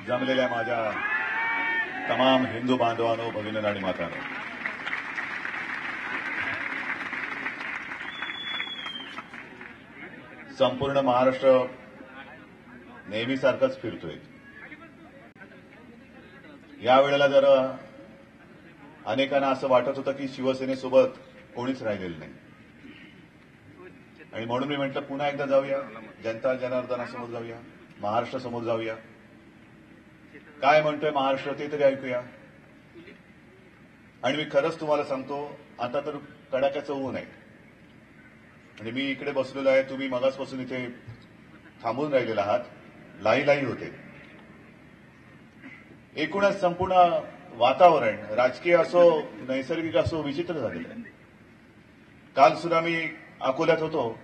जमलेल्या माझ्या तमाम हिंदू बांधवांनो, भगिनींनो आणि मातांनो, संपूर्ण महाराष्ट्र नेहमीसारखंच फिरतोय. यावेळेला जर अनेकांना असं वाटत होतं की शिवसेनेसोबत कोणीच राहिलेलं नाही आणि म्हणून मी म्हटलं पुन्हा एकदा जाऊया, जनता जनार्दनासमोर जाऊया, महाराष्ट्रासमोर जाऊया. काय म्हणतोय महाराष्ट्र ते तरी ऐकूया. आणि मी खरंच तुम्हाला सांगतो, आता तर कडाक्याचं ऊन आहे आणि मी इकडे बसलेलो आहे, तुम्ही मगासपासून इथे थांबून राहिलेला आहात, लाई होते. एकूणच संपूर्ण वातावरण राजकीय असो नैसर्गिक असो विचित्र झालेलं आहे. काल सुद्धा मी अकोल्यात होतो,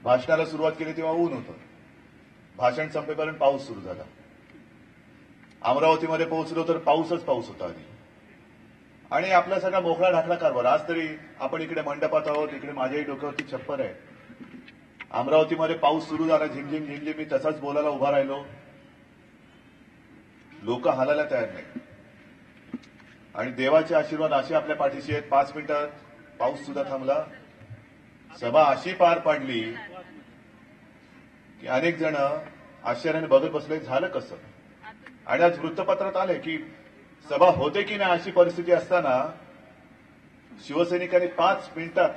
भाषणाला सुरुवात केली तेव्हा ऊन होतं, भाषण संपेपर्यंत पाऊस सुरू झाला. अमरावतीमध्ये पोहोचलो तर पाऊसच पाऊस होता आधी. आणि आपला सगळा मोकळा ढाकळा कारभार. आज तरी आपण इकडे मंडपात आहोत, इकडे माझ्याही डोक्यावरती छप्पर आहे. अमरावतीमध्ये पाऊस सुरू झाला, झिमझिम झिमझिम. मी तसाच बोलायला उभा राहिलो, लोक हालायला तयार नाही. आणि देवाचे आशीर्वाद असे आपल्या पाठीशी आहेत. 5 मिनिटात पाऊस सुद्धा थांबला. सभा अशी पार पाडली की अनेक जण आश्चर्याने बघत बसले, झालं कसं. आणि आज वृत्तपत्रात आले की सभा होते की नाही अशी परिस्थिती असताना शिवसैनिकांनी 5 मिनिटात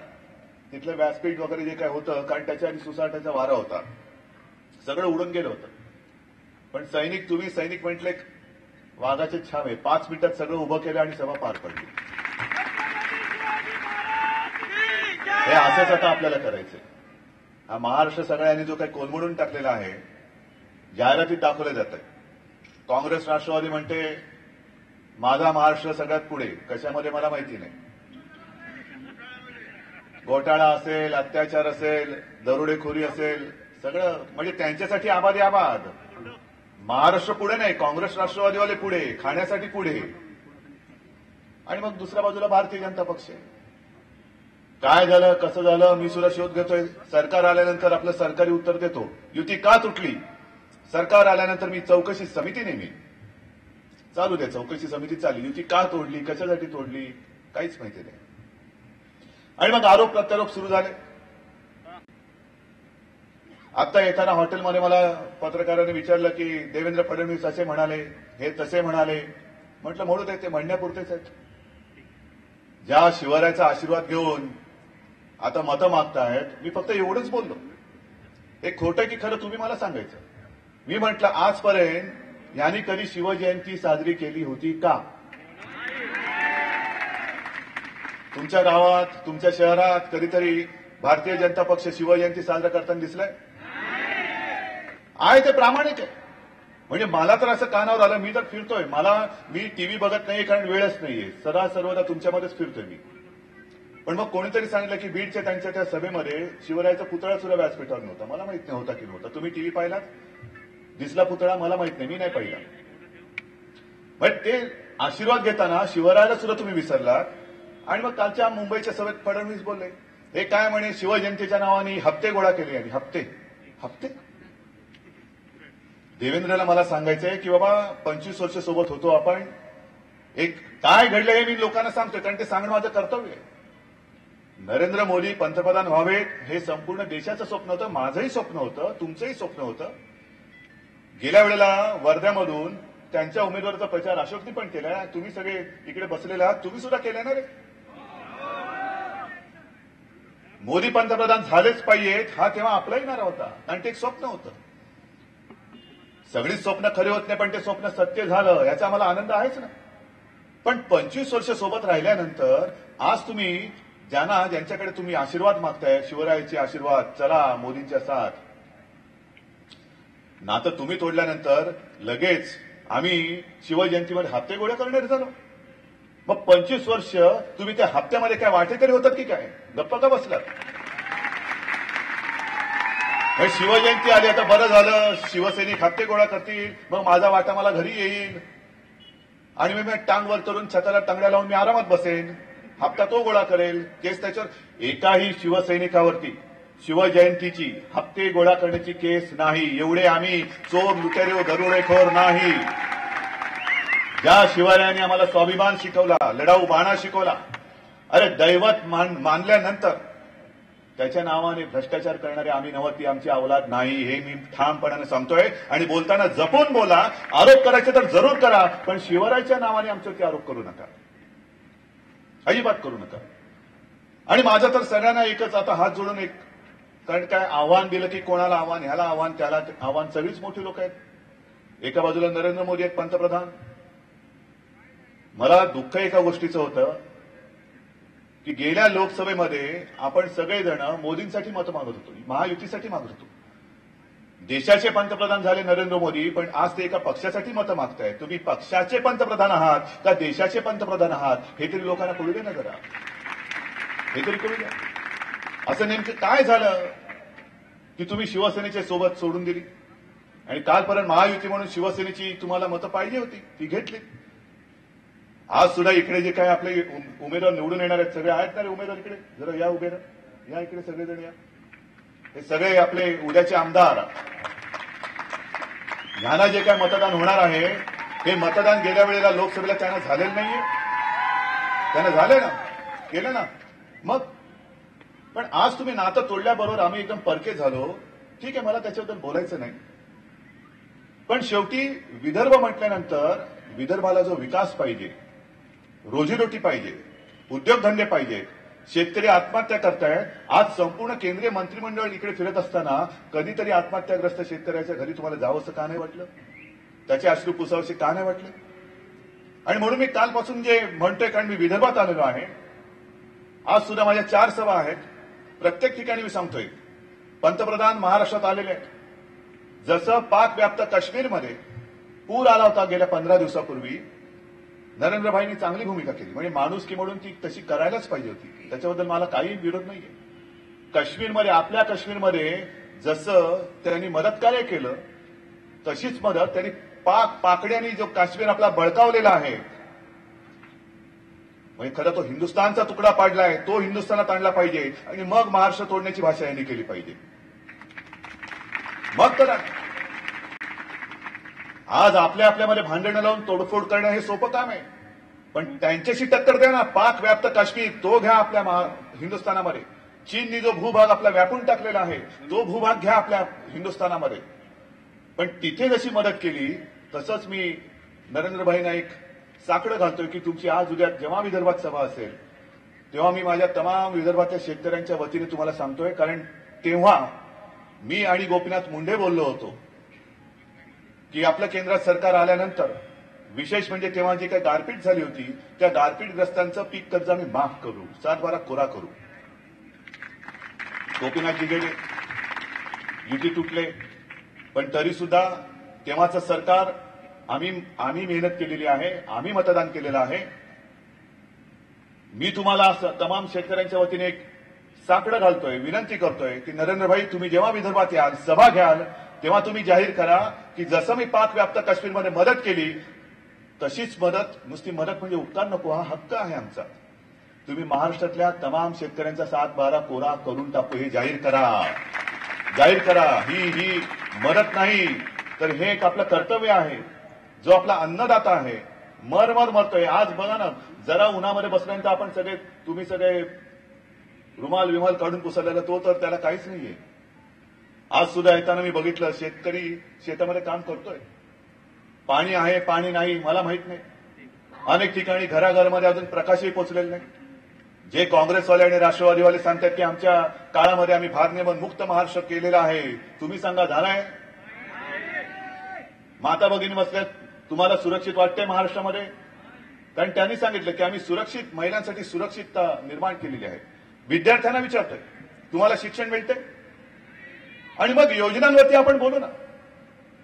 तिथलं व्यासपीठ वगैरे जे काय होतं, कारण त्याच्या आधी सुसाटाचा वारा होता, सगळं उडून गेलं होतं. पण सैनिक, तुम्ही सैनिक म्हटले वाघाचे छावे, 5 मिनिटात सगळं उभं केलं आणि सभा पार पडली. हे असंच आता आपल्याला करायचंय. हा महाराष्ट्र सगळ्यांनी जो काही कोलमडून टाकलेला आहे, जाहिरातीत दाखवले जात आहे. काँग्रेस राष्ट्रवादी म्हणते माझा महाराष्ट्र सगळ्यात पुढे. कशामध्ये मला माहिती नाही. घोटाळा असेल, अत्याचार असेल, दरोडेखोरी असेल, सगळं म्हणजे त्यांच्यासाठी आबादी आबाद. महाराष्ट्र पुढे नाही, काँग्रेस राष्ट्रवादीवाले पुढे, खाण्यासाठी पुढे. आणि मग दुसऱ्या बाजूला भारतीय जनता पक्ष. काय झालं, कसं झालं, मी सुद्धा शोध घेतोय. सरकार आल्यानंतर आपलं सरकारी उत्तर देतो. युती का तुटली, सरकार आल्यानंतर मी चौकशी समिती नेमी. चालू द्या, चौकशी समिती चालली. युती का तोडली, कशासाठी तोडली, काहीच माहिती नाही. आणि मग आरोप प्रत्यारोप सुरू झाले. आता येताना हॉटेलमध्ये मला पत्रकारांनी विचारलं की देवेंद्र फडणवीस असे म्हणाले, हे तसे म्हणाले. म्हटलं म्हणू दे, ते म्हणण्यापुरतेच आहेत. ज्या शिवरायाचा आशीर्वाद घेऊन आता मतं मागतायत, मी फक्त एवढंच बोललो. हे खोटं की खरं तुम्ही मला सांगायचं. मी म्हटलं आजपर्यंत यांनी कधी शिवजयंती साजरी केली होती का? तुमच्या गावात, तुमच्या शहरात कधीतरी भारतीय जनता पक्ष शिवजयंती साजरा करताना दिसलाय? आहे ते प्रामाणिक आहे. म्हणजे मला तर असं कानावर आलं, मी तर फिरतोय, मी टीव्ही बघत नाही कारण वेळच नाहीये, सर्वदा तुमच्यामध्येच फिरतोय मी. पण मग कोणीतरी सांगितलं की बीडच्या त्यांच्या त्या सभेमध्ये शिवरायाचा पुतळा सुद्धा व्यासपीठावर नव्हता. मला माहित नाही होता की नव्हता. तुम्ही टीव्ही पाहिलात? दिसला पुतळा? मला माहित नाही, मी नाही पाहिला. म्हणजे ते आशीर्वाद घेताना शिवरायाला सुद्धा तुम्ही विसरलात. आणि मग कालच्या मुंबईच्या सभेत फडणवीस बोलले, हे काय म्हणे शिवजयंतीच्या नावाने हप्ते गोळा केले. आणि हप्ते देवेंद्रला मला सांगायचंय की बाबा 25 वर्ष सोबत होतो आपण, एक काय घडलं हे मी लोकांना सांगतोय कारण ते सांगणं माझं कर्तव्य आहे. नरेंद्र मोदी पंतप्रधान व्हावेत हे संपूर्ण देशाचं स्वप्न होतं, माझंही स्वप्न होतं, तुमचंही स्वप्न होतं. गेल्या वेळेला वर्ध्यामधून त्यांच्या उमेदवाराचा प्रचार अशोकनी पण केलाय. तुम्ही सगळे इकडे बसलेले आहात, तुम्ही सुद्धा केलाय ना रे. मोदी पंतप्रधान झालेच पाहिजेत हा तेव्हा आपलाही नारा होता आणि ते एक स्वप्न होतं. सगळीच स्वप्न खरे होत नाही, पण ते स्वप्न सत्य झालं याचा मला आनंद आहेच ना. पण 25 वर्ष सोबत राहिल्यानंतर आज तुम्ही ज्यांच्याकडे तुम्ही आशीर्वाद मागताय, शिवरायाचे आशीर्वाद, चला मोदींच्या साथ, नातं तुम्ही तोडल्यानंतर लगेच आम्ही शिवजयंतीमध्ये हप्ते गोळा करणार झालो. मग 25 वर्ष तुम्ही त्या हप्त्यामध्ये काय वाटेकरी होतात की काय? गप्पा का बसलात? शिवजयंती आली, आता बरं झालं, शिवसैनिक हप्ते गोळा करतील, मग माझा वाटा मला घरी येईल आणि मी टांगवर करून छताला टांगड्या लावून मी आरामात बसेन. हप्ता तो गोळा करेल. केस त्याच्यावर एकाही शिवसैनिकावरती शिवजयंतीची हप्ते गोळा करण्याची केस नाही. एवढे आम्ही चोर लुटेरे दरोडेखोर नाही. ज्या शिवरायांनी आम्हाला स्वाभिमान शिकवला, लढाऊ बाणा शिकवला, अरे दैवत मानल्यानंतर त्याच्या नावाने भ्रष्टाचार करणारे आम्ही नव्हत, ती आमची अवलाद नाही, हे मी ठामपणाने सांगतोय. आणि बोलताना जपून बोला. आरोप करायचे तर जरूर करा, पण शिवरायाच्या नावाने आमच्यावरती आरोप करू नका, अजिबात करू नका. आणि माझं तर सगळ्यांना एकच आता हात जोडून एक, कारण काय आव्हान दिलं की कोणाला आव्हान, ह्याला आव्हान त्याला आव्हान, सगळीच मोठी लोक आहेत. एका बाजूला नरेंद्र मोदी आहेत पंतप्रधान. मला दुःख एका गोष्टीचं होतं की गेल्या लोकसभेमध्ये आपण सगळेजण मोदींसाठी मतं मागत होतो, महायुतीसाठी मागत होतो. देशाचे पंतप्रधान झाले नरेंद्र मोदी, पण आज ते एका पक्षासाठी मतं मागताय. तुम्ही पक्षाचे पंतप्रधान आहात का देशाचे पंतप्रधान आहात, हे तरी लोकांना कळू दे ना जरा, हे तरी कळू द्या. असं नेमकं काय झालं की तुम्ही शिवसेनेच्या सोबत सोडून दिली आणि कालपर्यंत महायुती म्हणून शिवसेनेची तुम्हाला मतं पाहिजे होती, ती घेतली. आज सुद्धा इकडे जे काय आपले उमेदवार निवडून येणार आहेत, सगळे आहेत ना रे उमेदवार, इकडे जरा या उभे राहा, या इकडे सगळेजण या. हे सगळे आपले उद्याचे आमदार. ह्यांना जे काय मतदान होणार आहे, हे मतदान गेल्या वेळेला लोकसभेला त्यांना झालेलं नाहीये, त्यांना झालं ना, केलं ना. मग पण आज तुम्ही नातं तोडल्याबरोबर आम्ही एकदम परके झालो, ठीक आहे, मला त्याच्याबद्दल बोलायचं नाही. पण शेवटी विदर्भ म्हटल्यानंतर विदर्भाला जो विकास पाहिजे, रोजीरोटी पाहिजे, उद्योगधंदे पाहिजे, शेतकरी आत्महत्या करतायत. आज संपूर्ण केंद्रीय मंत्रिमंडळ इकडे फिरत असताना कधीतरी आत्महत्याग्रस्त शेतकऱ्याच्या घरी तुम्हाला जावंसं का नाही वाटलं, त्याचे अश्रू पुसावसे का नाही वाटले. आणि म्हणून मी कालपासून जे म्हणतोय, कारण मी विदर्भात आलेलो आहे, आज सुद्धा माझ्या 4 सभा आहेत, प्रत्येक ठिकाणी मी सांगतोय पंतप्रधान महाराष्ट्रात आलेले आहेत. जसं पाक व्याप्त काश्मीरमध्ये पूर आला होता गेल्या 15 दिवसापूर्वी, नरेंद्रभाईंनी चांगली भूमिका केली, म्हणजे माणुसकी म्हणून ती तशी करायलाच पाहिजे होती, त्याच्याबद्दल मला काही विरोध नाहीये. काश्मीरमध्ये, आपल्या काश्मीरमध्ये जसं त्यांनी मदतकार्य केलं, तशीच मदत त्यांनी पाकड्यांनी जो काश्मीर आपला बळकावलेला आहे, म्हणजे खरं तो हिंदुस्थानचा तुकडा पाडलाय, तो हिंदुस्थानात आणला पाहिजे आणि मग महाराष्ट्र तोडण्याची भाषा यांनी केली पाहिजे. मग तर आज आपल्यामध्ये भांडणं लावून तोडफोड करणं हे सोपं काम आहे, पण त्यांच्याशी टक्कर द्या ना. पाक व्याप्त काश्मीर तो घ्या आपल्या हिंदुस्थानामध्ये. चीननी जो भूभाग आपला व्यापून टाकलेला आहे, तो भूभाग घ्या आपल्या हिंदुस्थानामध्ये. पण तिथे जशी मदत केली, तसंच मी नरेंद्रभाईंना एक साकडं घालतोय की तुमची आज उद्या जेव्हा विदर्भात सभा असेल, तेव्हा मी माझ्या तमाम विदर्भातल्या शेतकऱ्यांच्या वतीने तुम्हाला सांगतोय, कारण तेव्हा मी आणि गोपीनाथ मुंडे बोललो होतो की आपलं केंद्रात सरकार आल्यानंतर, विशेष म्हणजे तेव्हा जी काही गारपीट झाली होती, त्या गारपीटग्रस्तांचं पीक कर्ज आम्ही माफ करू, 7/12 कोरा करू. गोपीनाथजी गेले, युती तुटले, पण तरी सुद्धा तेव्हाचं सरकार, आम्ही मेहनत केलेली आहे, आम्ही मतदान केलेलं आहे. मी तुम्हाला तमाम शेतकऱ्यांच्या वतीने एक साकडं घालतोय, विनंती करतोय की नरेंद्रभाई, तुम्ही जेव्हा विदर्भात याल, सभा घ्याल, तेव्हा तुम्ही जाहीर करा की जसं मी पाक व्याप्त काश्मीरमध्ये मदत केली, तशीच मदत, नुसती मदत म्हणजे उपकार नको, हा हक्क आहे आमचा. तुम्ही महाराष्ट्रातल्या तमाम शेतकऱ्यांचा 7/12 कोरा करून टाकू, हे जाहीर करा, जाहीर करा. ही मदत नाही, तर हे एक आपलं कर्तव्य आहे. जो आपला अन्नदाता आहे, मरतोय. आज बघा ना, जरा उन्हामध्ये बसल्यानंतर आपण सगळे, तुम्ही सगळे रुमाल विमाल काढून पुसरलेला, तो तर त्याला काहीच नाहीये. आज सुद्धा येताना मी बघितलं, शेतकरी शेतामध्ये काम करतोय, पाणी आहे पाणी नाही मला माहित नाही. अनेक ठिकाणी घराघरामध्ये अजून प्रकाशही पोचलेले नाही. जे काँग्रेसवाले आणि राष्ट्रवादीवाले सांगतात की आमच्या काळामध्ये आम्ही भारनियमन मुक्त महाराष्ट्र केलेला आहे, तुम्ही सांगा झालाय? माता भगिनी बसल्यात, तुम्हाला सुरक्षित वाटतंय महाराष्ट्रामध्ये? कारण त्यांनी सांगितलं की आम्ही सुरक्षित, महिलांसाठी सुरक्षितता निर्माण केलेली आहे. विद्यार्थ्यांना विचारतोय, तुम्हाला शिक्षण मिळतंय? आणि मग योजनांवरती आपण बोलू ना.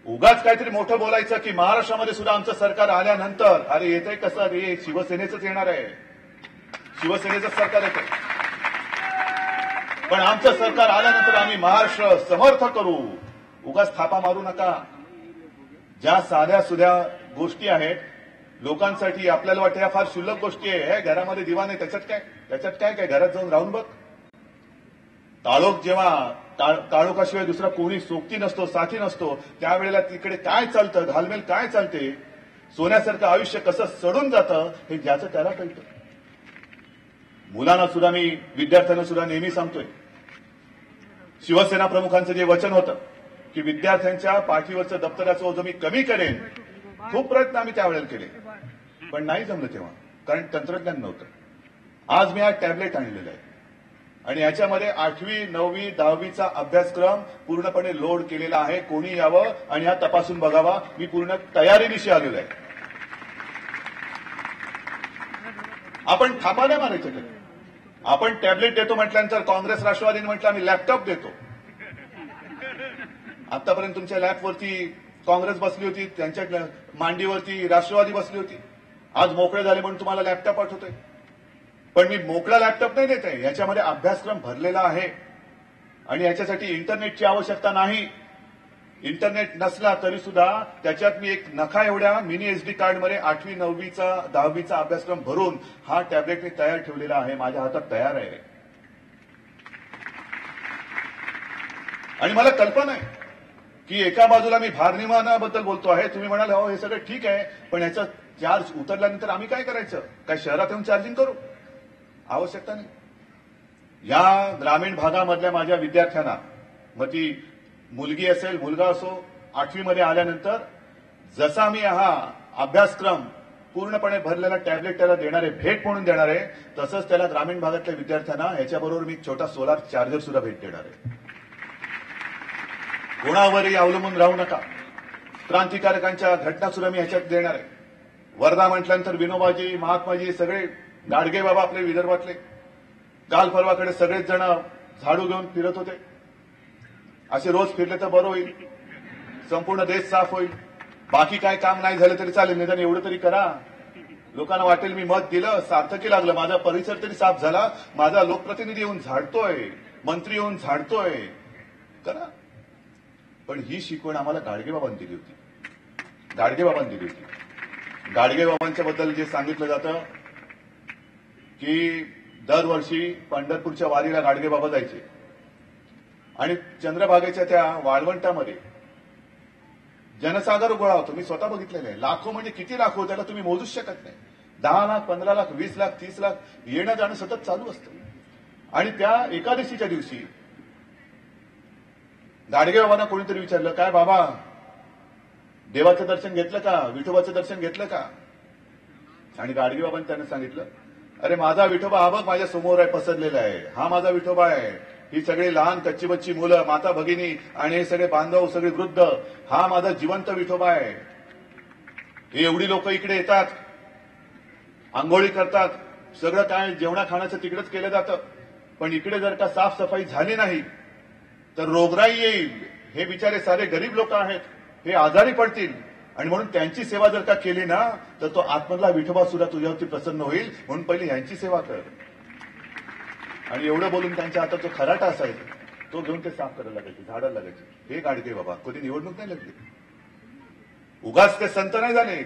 उगाच काहीतरी मोठं बोलायचं की महाराष्ट्रामध्ये सुद्धा आमचं सरकार आल्यानंतर, अरे येतंय कसं, अरे शिवसेनेचंच येणार आहे, शिवसेनेचं सरकार येतंय. पण आमचं सरकार आल्यानंतर आम्ही महाराष्ट्र समर्थ करू. उगाच थापा मारू नका. ज्या साध्या सुध्या गोष्टी आहेत लोकांसाठी, आपल्याला वाटतं या फार क्षुल्लक गोष्टी आहे, घरामध्ये दिवा नाही, त्याच्यात काय घरात जाऊन राहून बघ. काळोख जेव्हा काळोखाशिवाय दुसरा कोणी सोबती नसतो, साथी नसतो, त्यावेळेला तिकडे काय चालतं, घालमेल काय चालते, सोन्यासारखं आयुष्य कसं सडून जातं हे ज्याचं त्याला कळतं. मुलांना सुद्धा मी, विद्यार्थ्यांना सुद्धा नेहमी सांगतोय, शिवसेना प्रमुखांचं जे वचन होतं की विद्यार्थ्यांच्या पाठीवरचं दप्तराचं ओझं मी कमी करेन, खूप प्रयत्न आम्ही त्यावेळेला केले, पण नाही जमलं तेव्हा, कारण तंत्रज्ञान नव्हतं. आज मी हा टॅबलेट आणलेला आहे आणि याच्यामध्ये 8वी 9वी 10वीचा अभ्यासक्रम पूर्णपणे लोड केलेला आहे. कोणी यावं आणि हा तपासून बघावा. मी पूर्ण तयारीनिशी आलेलो आहे. आपण थापा नाही मारायचं कधी. आपण टॅबलेट देतो म्हटल्यानंतर काँग्रेस राष्ट्रवादीने म्हटलं आम्ही लॅपटॉप देतो. आतापर्यंत तुमच्या लॅपवरती काँग्रेस बसली होती, त्यांच्या मांडीवरती राष्ट्रवादी बसली होती. आज मोकळे झाले म्हणून तुम्हाला लॅपटॉप पाठवतोय. पण मी मोकळा लॅपटॉप नाही देत आहे, याच्यामध्ये अभ्यासक्रम भरलेला आहे आणि याच्यासाठी इंटरनेटची आवश्यकता नाही. इंटरनेट नसला तरी सुद्धा त्याच्यात मी एक नखा एवढ्या मिनी SD कार्डमध्ये 8वी 9वीचा 10वीचा अभ्यासक्रम भरून हा टॅबलेट मी तयार ठेवलेला आहे, माझ्या हातात तयार आहे. आणि मला कल्पना आहे की एका बाजूला मी भारनियमनाबद्दल बोलतो आहे, तुम्ही म्हणाल हो हे सगळं ठीक आहे, पण याचा चार्ज उतरल्यानंतर आम्ही काय करायचं? काय शहरात येऊन चार्जिंग करू? आवश्यकता नाही. या ग्रामीण भागामधल्या माझ्या विद्यार्थ्यांना, मग ती मुलगी असेल मुलगा असो, 8वी मध्ये आल्यानंतर जसा मी हा अभ्यासक्रम पूर्णपणे भरलेला टॅबलेट त्याला देणार आहे, भेट म्हणून देणार आहे, तसंच त्याला ग्रामीण भागातल्या विद्यार्थ्यांना याच्याबरोबर मी छोटा सोलार चार्जर सुद्धा भेट देणार आहे. कोणावरही अवलंबून राहू नका. क्रांतिकारकांच्या घटना सुद्धा मी ह्याच्यात देणार आहे. वर्धा म्हटल्यानंतर विनोबाजी, महात्माजी, सगळे गाडगे बाबा आपले विदर्भातले, काल परवाकडे सगळेच जण झाडू घेऊन फिरत होते. असे रोज फिरले तर बरं होईल, संपूर्ण देश साफ होईल. बाकी काय काम नाही झालं तरी चालेल, निदान एवढं तरी करा. लोकांना वाटेल मी मत दिलं, सार्थकी लागलं, माझा परिसर तरी साफ झाला, माझा लोकप्रतिनिधी येऊन झाडतोय, मंत्री येऊन झाडतोय, करा. पण ही शिकवण आम्हाला गाडगेबाबांनी दिली होती. गाडगेबाबांनी दिली होती. गाडगेबाबांच्या बद्दल जे सांगितलं जातं की दरवर्षी पंढरपूरच्या वारीला गाडगेबाबा जायचे आणि चंद्रभागेच्या त्या वाळवंटामध्ये जनसागर गोळा होतो. मी स्वतः बघितलेलं आहे. लाखो म्हणजे किती लाखो त्याला तुम्ही मोजूच शकत नाही. 10 लाख, 15 लाख, 20 लाख, 30 लाख येणं जाणं सतत चालू असतं. आणि त्या एकादशीच्या दिवशी गाडगेबाबांना कोणीतरी विचारलं, काय बाबा देवाचं दर्शन घेतलं का, विठोबाचं दर्शन घेतलं का? आणि गाडगेबाबांनी त्यांना सांगितलं, अरे माझा विठोबा हा बघ माझ्या समोर आहे, पसरलेला आहे, हा माझा विठोबा आहे. ही सगळी लहान कच्ची बच्ची मुलं, माता भगिनी आणि हे सगळे बांधव, सगळे वृद्ध, हा माझा जिवंत विठोबा आहे. हे एवढी लोक इकडे येतात, आंघोळी करतात, सगळं काय जेवणा खाण्याचं तिकडेच केलं जातं. पण इकडे जर का साफसफाई झाली नाही तर रोगराई येईल. हे बिचारे सारे गरीब लोक आहेत, हे आजारी पडतील. आणि म्हणून त्यांची सेवा जर का केली ना तर तो आतमधला विठोबा सुद्धा तुझ्यावरती प्रसन्न होईल. म्हणून पहिली यांची सेवा कर. आणि एवढं बोलून त्यांच्या हातात जो खराटा असायचा तो घेऊन ते साफ करायला लागायचे, झाडायला लागायचे. हे गाडगे बाबा कधी निवडणूक नाही लागली, उगाच ते संत नाही झाले.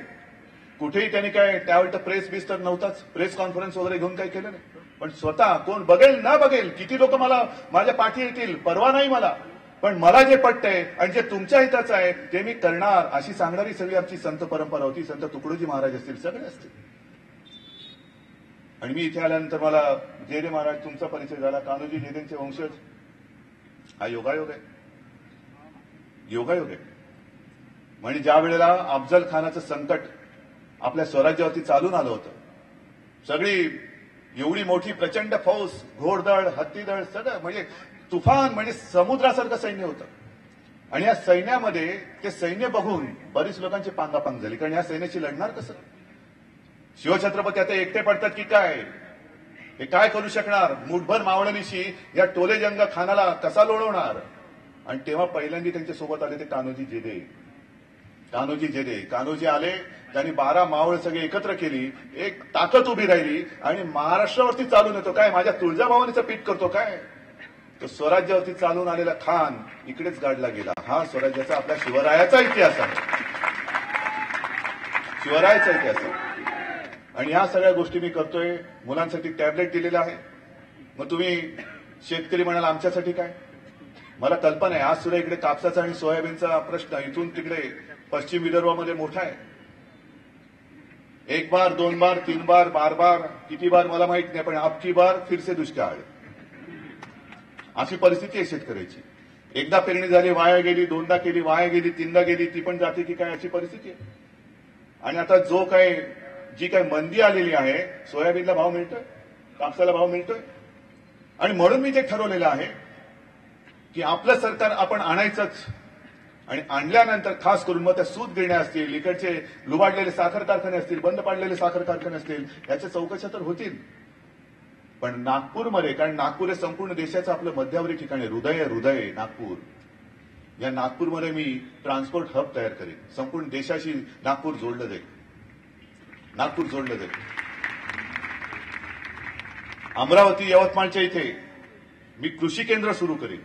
कुठेही त्यांनी काय त्यावेळी तर प्रेस बीस तर नव्हताच, प्रेस कॉन्फरन्स वगैरे घेऊन काही केलं नाही. पण स्वतः कोण बघेल ना बघेल, किती लोक मला माझ्या पाठी येतील, परवा नाही मला, पण मला जे पटतंय आणि जे तुमच्या हिताचं आहे ते मी करणार, अशी सांगणारी सगळी आमची संत परंपरा होती. संत तुकडोजी महाराज असतील, सगळे असतील. आणि मी इथे आल्यानंतर मला जेरे महाराज तुमचा परिचय झाला, कान्होजी जेरेंचे वंशज. हा योगायोग आहे, योगायोग आहे. म्हणजे ज्या वेळेला अफजल खानाचं संकट आपल्या स्वराज्यावरती चालून आलं होतं, सगळी एवढी मोठी प्रचंड फौज, घोडदळ, हत्तीदळ, सगळं म्हणजे तुफान, म्हणजे समुद्रासारखं सैन्य होतं. आणि या सैन्यामध्ये ते सैन्य बघून बरीच लोकांची पांगापांग झाली, कारण या सैन्याशी लढणार कसं? शिवछत्रपती आता एकटे पडतात की काय? हे काय करू शकणार? मुठभर मावळणीशी या टोलेजंग खानाला कसा लोळवणार? आणि तेव्हा पहिल्यांदा त्यांच्या सोबत आले ते कान्होजी जेदे. कान्होजी जेदे, कान्होजी आले, त्यांनी 12 मावळ सगळे एकत्र केली, एक ताकद उभी राहिली आणि महाराष्ट्रावरती चालून येतो काय, माझ्या तुळजाभवानीचं पीठ करतो काय, तो स्वराज्यावरती चालून आलेला खान इकडेच गाडला गेला. हा स्वराज्याचा आपल्या शिवरायाचा इतिहास आहे, शिवरायाचा इतिहास आहे. आणि या सगळ्या गोष्टी मी करतोय. मुलांसाठी टॅबलेट दिलेला आहे. मग तुम्ही शेतकरी म्हणाला आमच्यासाठी काय? मला कल्पना आहे, आज सुद्धा इकडे कापसाचा आणि सोयाबीनचा प्रश्न इथून तिकडे पश्चिम विदर्भामध्ये मोठा आहे. एक बार, दोन बार, तीन बार, बार बार, किती बार मला माहित नाही, पण अबकी बार फिरसे दुष्काळ. अशी परिस्थिती आहे शेतकऱ्याची. एकदा पेरणी झाली वाया गेली, दोनदा केली वाया गेली, तीनदा गेली, ती पण जाते की काय अशी परिस्थिती आहे. आणि आता जी काय मंदी आलेली आहे, सोयाबीनला भाव मिळतोय, कापसाला भाव मिळतोय. आणि म्हणून मी ते ठरवलेलं आहे की आपलं सरकार आपण आणायचंच. आणि आणल्यानंतर खास करून मग त्या सूत गिरण्या असतील, इकडचे लुबाडलेले साखर कारखाने असतील, बंद पडलेले साखर कारखाने असतील, याच्या चौकशा तर होतील. पण नागपूरमध्ये, कारण नागपूर हे संपूर्ण देशाचं आपलं मध्यावरी ठिकाण आहे, हृदय नागपूर. या नागपूरमध्ये मी ट्रान्सपोर्ट हब तयार करेन. संपूर्ण देशाशी नागपूर जोडलं जाईल. अमरावती, यवतमाळच्या इथे मी कृषी केंद्र सुरू करेन.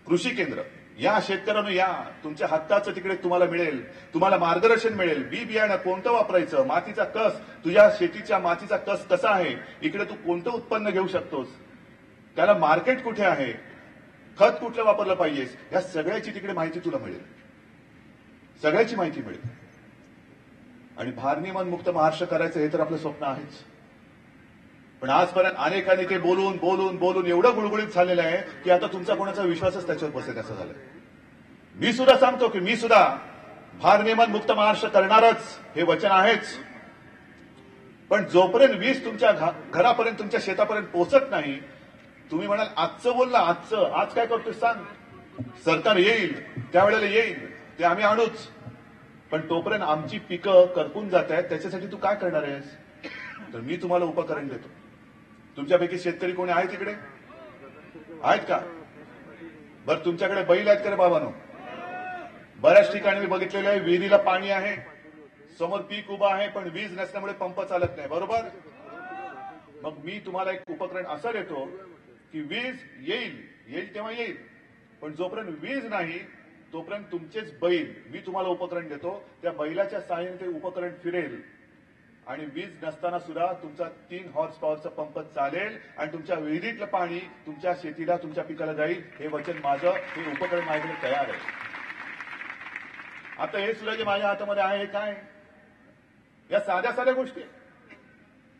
कृषी केंद्र, या शेतकऱ्यांना या, तुमच्या हक्काचं तिकडे तुम्हाला मिळेल, तुम्हाला मार्गदर्शन मिळेल. बी बियाणं कोणतं वापरायचं, मातीचा कस, तुझ्या शेतीच्या मातीचा कस कसा आहे, इकडे तू कोणतं उत्पन्न घेऊ शकतोस, त्याला मार्केट कुठे आहे, खत कुठलं वापरलं पाहिजेस, या सगळ्याची तिकडे माहिती तुला मिळेल. सगळ्याची माहिती मिळेल. आणि भारनियमन मुक्त महाराष्ट्र करायचं हे तर आपलं स्वप्न आहेच. पण आजपर्यंत अनेकांनी ते बोलून बोलून बोलून एवढं गुळगुळीत झालेलं आहे की आता तुमचा कोणाचा विश्वासच त्याच्यावर बसेल असं झालं. मी सुद्धा सांगतो की मी सुद्धा भारनियमन मुक्त महाराष्ट्र करणारच, हे वचन आहेच. पण जोपर्यंत वीज तुमच्या घरापर्यंत, तुमच्या शेतापर्यंत पोहोचत नाही, तुम्ही म्हणाल आजचं बोलला, आज काय करतोय सांग, सरकार येईल त्यावेळेला येईल, ते आम्ही आणूच. पण तोपर्यंत आमची पिकं करपून जात आहेत, त्याच्यासाठी तू काय करणार आहेस? तर मी तुम्हाला उपकरण देतो. तुमच्यापैकी शेतकरी कोणी आहे तिकडे? आहेत का? बरं, तुमच्याकडे बैल आहेत का रे बाबांनो? बऱ्याच ठिकाणी मी बघितलेलं आहे, विहिरीला पाणी आहे, समोर पीक उभं आहे, पण वीज नसल्यामुळे पंप चालत नाही, बरोबर? मग मी तुम्हाला एक उपकरण असं देतो की वीज येईल तेव्हा येईल, पण जोपर्यंत वीज नाही तोपर्यंत तुमचेच बैल, मी तुम्हाला उपकरण देतो, त्या बैलाच्या साहाय्याने ते उपकरण फिरेल आणि वीज नसताना सुद्धा तुमचा 3 हॉर्स पॉवरचा पंप चालेल आणि तुमच्या विहिरीतलं पाणी तुमच्या शेतीला, तुमच्या पिकाला जाईल. हे वचन माझं, हे उपकरण माझ्याकडे तयार आहे. आता हे सुद्धा जे माझ्या हातामध्ये आहे हे काय? या साध्या साध्या गोष्टी.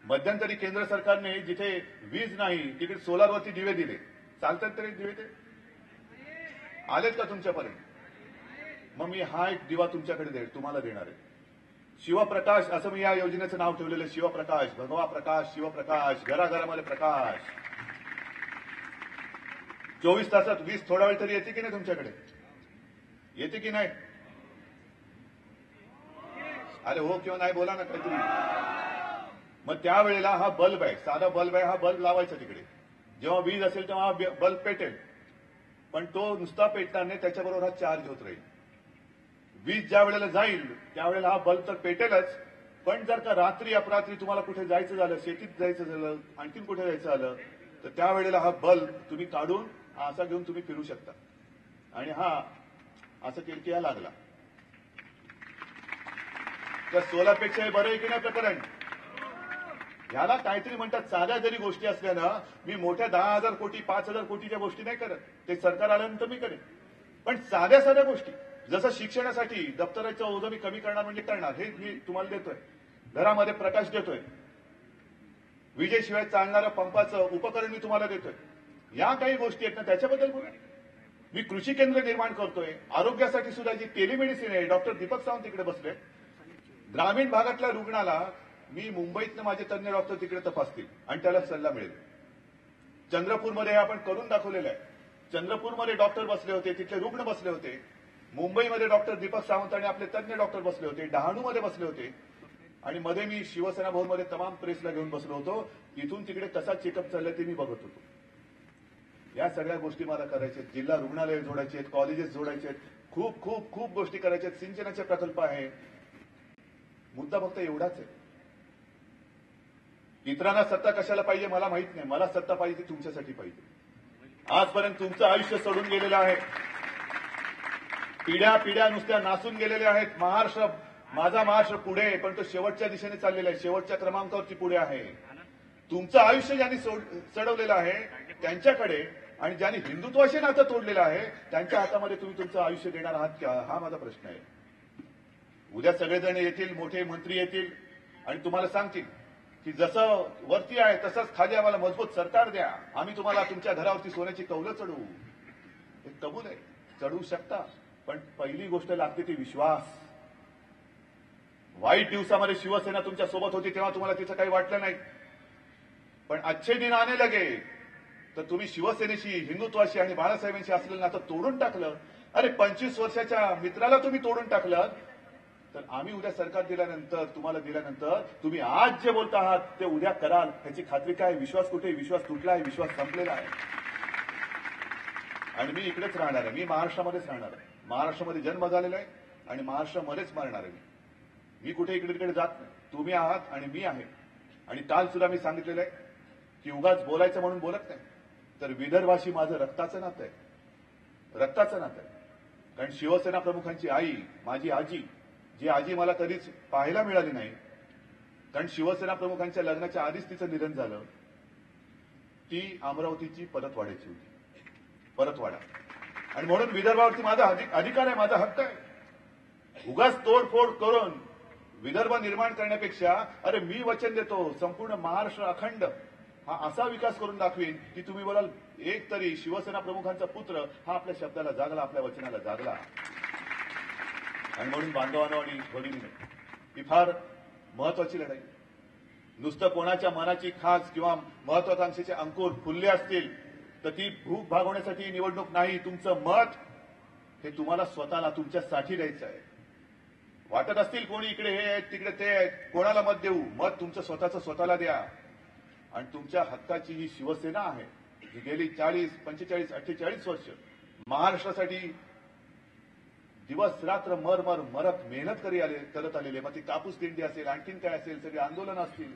मध्यंतरी केंद्र सरकारने जिथे वीज नाही तिथे सोलारवरती दिवे दिले. चालतात तरी दिवे ते आलेत का तुमच्यापर्यंत? मग मी हा एक दिवा तुमच्याकडे तुम्हाला देणार आहे. शिवप्रकाश असं मी या योजनेचं नाव ठेवलेलं आहे. शिवप्रकाश, भगवा प्रकाश, शिवप्रकाश, घराघरामध्ये प्रकाश. 24 तासात वीज थोडा वेळ तरी येते की नाही तुमच्याकडे? येते की नाही? अरे हो किंवा नाही बोला ना काहीतरी. मग त्यावेळेला हा बल्ब आहे, साधा बल्ब आहे, हा बल्ब लावायचा तिकडे. जेव्हा वीज असेल तेव्हा हा बल्ब पेटेल, पण तो नुसता पेटणार नाही, त्याच्याबरोबर हा चार्ज होत राहील. वीज ज्या वेळेला जाईल त्यावेळेला हा बल्ब तर पेटेलच, पण जर का रात्री अपरात्री तुम्हाला कुठे जायचं झालं, शेतीत जायचं झालं, आणखीन कुठे जायचं झालं, तर त्यावेळेला हा बल्ब तुम्ही काढून असा घेऊन तुम्ही फिरू शकता. आणि हा असं किरकिया लागला त्या सोलारपेक्षा हे बरं आहे की नाही प्रकरण? याला काहीतरी म्हणतात, साध्या जरी गोष्टी असल्यानं मी मोठ्या 10,000 कोटी 5,000 कोटीच्या गोष्टी नाही करत, ते सरकार आल्यानंतर मी करेन. पण साध्या साध्या गोष्टी, जसं शिक्षणासाठी दप्तराचं ओझं मी कमी करणार म्हणजे करणार, हे मी तुम्हाला देतोय. घरामध्ये प्रकाश देतोय, विजेशिवाय चालणाऱ्या पंपाचं उपकरण मी तुम्हाला देतोय. या काही गोष्टी आहेत ना, त्याच्याबद्दल बोला. मी कृषी केंद्र निर्माण करतोय. आरोग्यासाठी सुद्धा जी टेलिमेडिसिन आहे, डॉक्टर दीपक सावंत तिकडे बसले. ग्रामीण भागातल्या रुग्णाला मी मुंबईतनं माझे तज्ञ डॉक्टर तिकडे तपासतील आणि त्याला सल्ला मिळेल. चंद्रपूरमध्ये आपण करून दाखवलेलं आहे. चंद्रपूरमध्ये डॉक्टर बसले होते, तिथले रुग्ण बसले होते. मुंबईमध्ये डॉक्टर दीपक सावंत आणि आपले तज्ञ डॉक्टर बसले होते. डहाणूमध्ये बसले होते. आणि मध्ये मी शिवसेना भवनमध्ये तमाम प्रेसला घेऊन बसलो होतो. इथून तिकडे कसा चेकअप चाललाय ते मी बघत होतो. या सगळ्या गोष्टी मला करायच्या आहेत. जिल्हा रुग्णालय जोडायचे आहेत, कॉलेजेस जोडायचे आहेत, खूप खूप खूप गोष्टी करायच्या आहेत. सिंचनाचे प्रकल्प आहे. मुद्दा फक्त एवढाच आहे, इतरांना सत्ता कशाला पाहिजे मला माहित नाही. मला सत्ता पाहिजे ती तुमच्यासाठी पाहिजे. आजपर्यंत तुमचं आयुष्य सोडून गेलेलं आहे. पिढ्या पिढ्या नुसत्या नासून गेलेल्या आहेत. महाराष्ट्र, माझा महाराष्ट्र पुढे आहे, पण तो शेवटच्या दिशेने चाललेला आहे, शेवटच्या क्रमांकावरती पुढे आहे. तुमचं आयुष्य ज्यांनी चढवलेलं आहे त्यांच्याकडे, आणि ज्यांनी हिंदुत्वाशी नातं तोडलेलं आहे त्यांच्या हातामध्ये तुम्ही तुमचं आयुष्य देणार आहात का, हा माझा प्रश्न आहे. उद्या सगळेजण येतील, मोठे मंत्री येतील आणि तुम्हाला सांगतील की जसं वरती आहे तसंच खाली आम्हाला मजबूत सरकार द्या, आम्ही तुम्हाला तुमच्या घरावरती सोन्याची कौलं चढवू. हे कबूल आहे, चढवू शकता, पण पहिली गोष्ट लागते ती विश्वास. वाईट दिवसामध्ये शिवसेना तुमच्या सोबत होती तेव्हा तुम्हाला तिचं काही वाटलं नाही, पण अच्छे दिन आने लगे तर तुम्ही शिवसेनेशी, हिंदुत्वाशी आणि बाळासाहेबांशी असलेलं नातं तोडून टाकलं. अरे 25 वर्षाच्या मित्राला तुम्ही तोडून टाकलं, तर आम्ही उद्या सरकार दिल्यानंतर, तुम्हाला दिल्यानंतर तुम्ही आज जे बोलता आहात ते उद्या कराल ह्याची खात्री काय? विश्वास कुठे? विश्वास तुटला आहे, विश्वास संपलेला आहे. आणि मी इकडेच राहणार आहे, मी महाराष्ट्रामध्येच राहणार आहे, महाराष्ट्रामध्ये जन्म झालेला आहे आणि महाराष्ट्रामध्येच मरणार आहे. मी कुठे इकडे तिकडे जात नाही. तुम्ही आहात आणि मी आहे. आणि काल सुद्धा मी सांगितलेलं आहे की उगाच बोलायचं म्हणून बोलत नाही, तर विदर्भाशी माझं रक्ताचं नातं आहे, रक्ताचं नातं आहे. कारण शिवसेना प्रमुखांची आई, माझी आजी, जी आजी मला कधीच पाहायला मिळाली नाही, कारण शिवसेना प्रमुखांच्या लग्नाच्या आधीच तिचं निधन झालं. ती अमरावतीची परतवाड्याची होती, परतवाडा. आणि म्हणून विदर्भावरती माझा अधिकार आहे, माझा हक्क आहे. उगाच तोडफोड करून विदर्भ निर्माण करण्यापेक्षा, अरे मी वचन देतो संपूर्ण महाराष्ट्र अखंड हा असा विकास करून दाखवीन की तुम्ही बोलाल एक तरी शिवसेना प्रमुखांचा पुत्र हा आपल्या शब्दाला जागला, आपल्या वचनाला जागला. आणि म्हणून बांधवांनो आणि भगिनींनो, ही फार महत्वाची लढाई. नुसतं कोणाच्या मनाची खास किंवा महत्वाकांक्षेचे अंकुर फुलले असतील तर ती भूक भागवण्यासाठी ही निवडणूक नाही. तुमचं मत हे तुम्हाला स्वतःला, तुमच्यासाठी द्यायचं आहे. वाटत असतील कोणी इकडे हे आहेत तिकडे ते आहेत, कोणाला मत देऊ? मत तुमचं स्वतःचं स्वतःला द्या. आणि तुमच्या हक्काची ही शिवसेना आहे जी गेली 40, 45, 48 वर्ष महाराष्ट्रासाठी दिवस रात्र मरत मेहनत करत आलेले. मग ती कापूस दिंडी असेल, आणखीन काय असेल, सगळे आंदोलन असतील,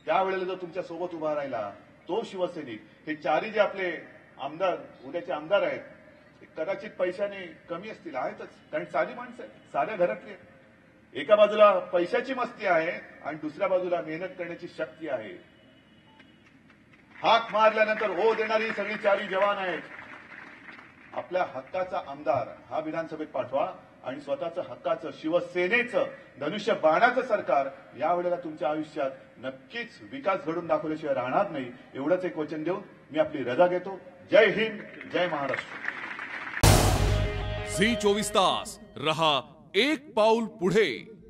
त्यावेळेला जर तुमच्या सोबत उभा राहिला तो शिवसैनिक. हे चारही जे आपले आमदार, उद्याचे आमदार आहेत, ते कदाचित पैशाने कमी असतील, आहेतच, कारण साधी माणसं आहेत, साध्या घरातली. एका बाजूला पैशाची मस्ती आहे आणि दुसऱ्या बाजूला मेहनत करण्याची शक्ती आहे. हाक मारल्यानंतर हो देणारी सगळी चारही जवान आहेत. आपल्या हक्काचा आमदार हा विधानसभेत पाठवा आणि स्वतःचं हक्काचं शिवसेनेचं धनुष्य बाणाचं सरकार यावेळेला तुमच्या आयुष्यात नक्कीच विकास घडून दाखवल्याशिवाय राहणार नाही. एवढंच एक वचन देऊन मी आपली रजा घेतो. जय हिंद, जय महाराष्ट्र. झी 24 तास रहा एक पाऊल पुढे.